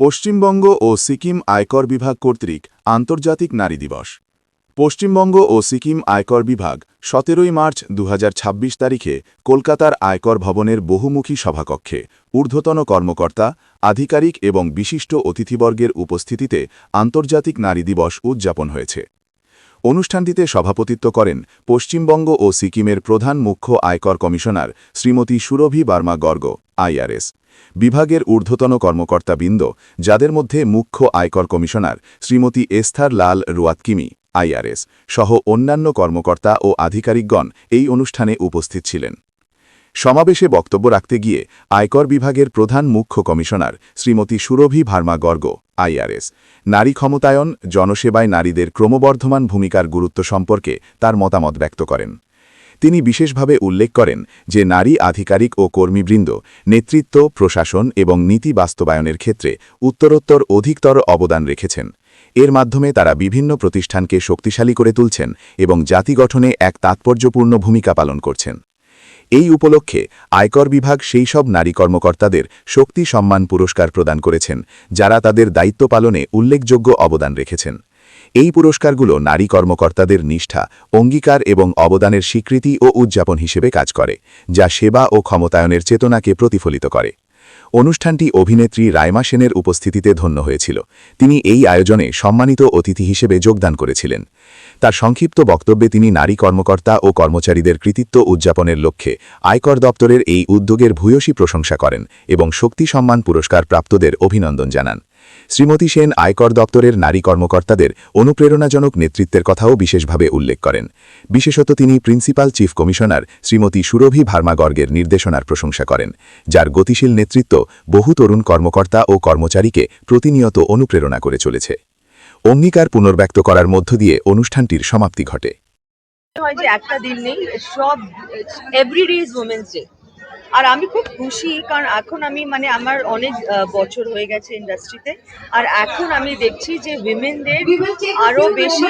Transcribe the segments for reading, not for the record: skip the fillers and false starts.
পশ্চিমবঙ্গ ও সিকিম আয়কর বিভাগ কর্তৃক আন্তর্জাতিক নারী দিবস। পশ্চিমবঙ্গ ও সিকিম আয়কর বিভাগ ১৭ মার্চ ২০২৬ তারিখে কলকাতার আয়কর ভবনের বহুমুখী সভাকক্ষে ঊর্ধ্বতন কর্মকর্তা, আধিকারিক এবং বিশিষ্ট অতিথিবর্গের উপস্থিতিতে আন্তর্জাতিক নারী দিবস উদযাপন হয়েছে। অনুষ্ঠানটিতে সভাপতিত্ব করেন পশ্চিমবঙ্গ ও সিকিমের প্রধান মুখ্য আয়কর কমিশনার শ্রীমতী সুরভি বার্মা গর্গ, আইআরএস, বিভাগের ঊর্ধ্বতন কর্মকর্তাবৃন্দ, যাদের মধ্যে মুখ্য আয়কর কমিশনার শ্রীমতী এস্থার লাল রুয়াতকিমি, আইআরএস, সহ অন্যান্য কর্মকর্তা ও আধিকারিকগণ এই অনুষ্ঠানে উপস্থিত ছিলেন। সমাবেশে বক্তব্য রাখতে গিয়ে আয়কর বিভাগের প্রধান মুখ্য কমিশনার শ্রীমতী সুরভি ভার্মা গর্গ, আইআরএস, নারী ক্ষমতায়ন, জনসেবায় নারীদের ক্রমবর্ধমান ভূমিকার গুরুত্ব সম্পর্কে তার মতামত ব্যক্ত করেন। তিনি বিশেষভাবে উল্লেখ করেন যে নারী আধিকারিক ও কর্মীবৃন্দ নেতৃত্ব, প্রশাসন এবং নীতি বাস্তবায়নের ক্ষেত্রে উত্তরোত্তর অধিকতর অবদান রেখেছেন। এর মাধ্যমে তারা বিভিন্ন প্রতিষ্ঠানকে শক্তিশালী করে তুলছেন এবং জাতি গঠনে এক তাৎপর্যপূর্ণ ভূমিকা পালন করছেন। এই উপলক্ষে আয়কর বিভাগ সেই সব নারী কর্মকর্তাদের শক্তি সম্মান পুরস্কার প্রদান করেছেন, যারা তাদের দায়িত্ব পালনে উল্লেখযোগ্য অবদান রেখেছেন। এই পুরস্কারগুলো নারী কর্মকর্তাদের নিষ্ঠা, অঙ্গীকার এবং অবদানের স্বীকৃতি ও উদযাপন হিসেবে কাজ করে, যা সেবা ও ক্ষমতায়নের চেতনাকে প্রতিফলিত করে। অনুষ্ঠানটি অভিনেত্রী রাইমা সেনের উপস্থিতিতে ধন্য হয়েছিল। তিনি এই আয়োজনে সম্মানিত অতিথি হিসেবে যোগদান করেছিলেন। তার সংক্ষিপ্ত বক্তব্যে তিনি নারী কর্মকর্তা ও কর্মচারীদের কৃতিত্ব উদযাপনের লক্ষ্যে আয়কর দপ্তরের এই উদ্যোগের ভূয়সী প্রশংসা করেন এবং শক্তি সম্মান পুরস্কার প্রাপ্তদের অভিনন্দন জানান। শ্রীমতী সেন আয়কর দপ্তরের নারী কর্মকর্তাদের অনুপ্রেরণাজনক নেতৃত্বের কথাও বিশেষভাবে উল্লেখ করেন। বিশেষত তিনি প্রিন্সিপাল চিফ কমিশনার শ্রীমতী সুরভি ভার্মা গর্গের নির্দেশনার প্রশংসা করেন, যার গতিশীল নেতৃত্ব বহু তরুণ কর্মকর্তা ও কর্মচারীকে প্রতিনিয়ত অনুপ্রেরণা করে চলেছে। অঙ্গীকার পুনর্ব্যক্ত করার মধ্য দিয়ে অনুষ্ঠানটির সমাপ্তি ঘটে। একটা দিন নেই, সব এভরিডে ইজ উমেন্স ডে। আর আমি খুব খুশি, কারণ এখন আমি আমার অনেক বছর হয়ে গেছে ইন্ডাস্ট্রিতে, আর এখন আমি দেখছি যে উইমেনদের আরো বেশি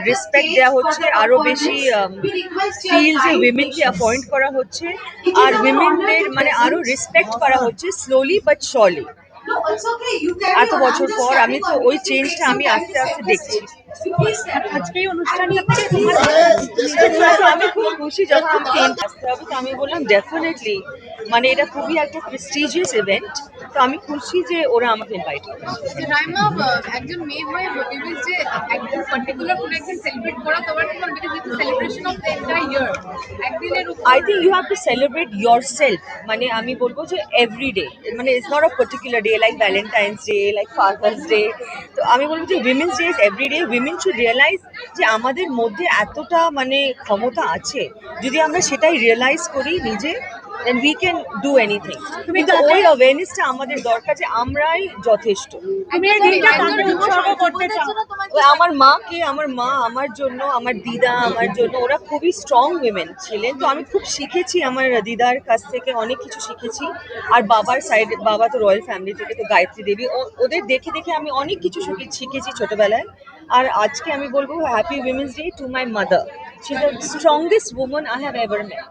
রেসপেক্ট দেওয়া হচ্ছে, আরো বেশি ফিল যে উইমেনকে অ্যাপয়েন্ট করা হচ্ছে, আর উইমেনদের আরো রেসপেক্ট করা হচ্ছে স্লোলি বাট শর্লি। এত বছর পর আমি তো ওই চেঞ্জটা আমি আস্তে আস্তে দেখছি। আজকে এই অনুষ্ঠানটাতে আমি খুব খুশি। যখন আমাকে আসতে হবে তো আমি বললাম ডেফিনেটলি, এটা খুবই একটা প্রেস্টিজিয়াস ইভেন্ট। তো আমি খুশি যে ওরা আমাকে ইনভাইট করেছে। রাইমা, একজন মেয়ে হয়ে উইমেন্স ডে একদিন পার্টিকুলার কোনো একদিন সেলিব্রেট করা তোমার কি মনে হয়? Because celebration of the entire year একদিনের উপর। I think you have to celebrate yourself. আমি বলবো যে everyday, it's not a particular day like Valentine's day, like father's day. তো আমি বলবো যে women's day is everyday. Women should realise যে আমাদের মধ্যে এতটা ক্ষমতা আছে, যদি আমরা সেটাই রিয়েলাইজ করি নিজে, then we can do anything. কিন্তু ওই অ্যাওয়ারনেসটা আমাদের দরকার যে আমরাই যথেষ্ট। আমার মা আমার জন্য, আমার দিদা আমার জন্য, ওরা খুবই স্ট্রং উইমেন ছিলেন। তো আমি খুব শিখেছি আমার দিদার কাছ থেকে, অনেক কিছু শিখেছি। আর বাবার সাইডে, বাবা তো রয়্যাল ফ্যামিলি থেকে, তো গায়ত্রী দেবী, ওদের দেখে দেখে আমি অনেক কিছু শিখেছি ছোটবেলায়। আর আজকে আমি বলবো happy women's day to my mother. She is the strongest woman I have ever mate.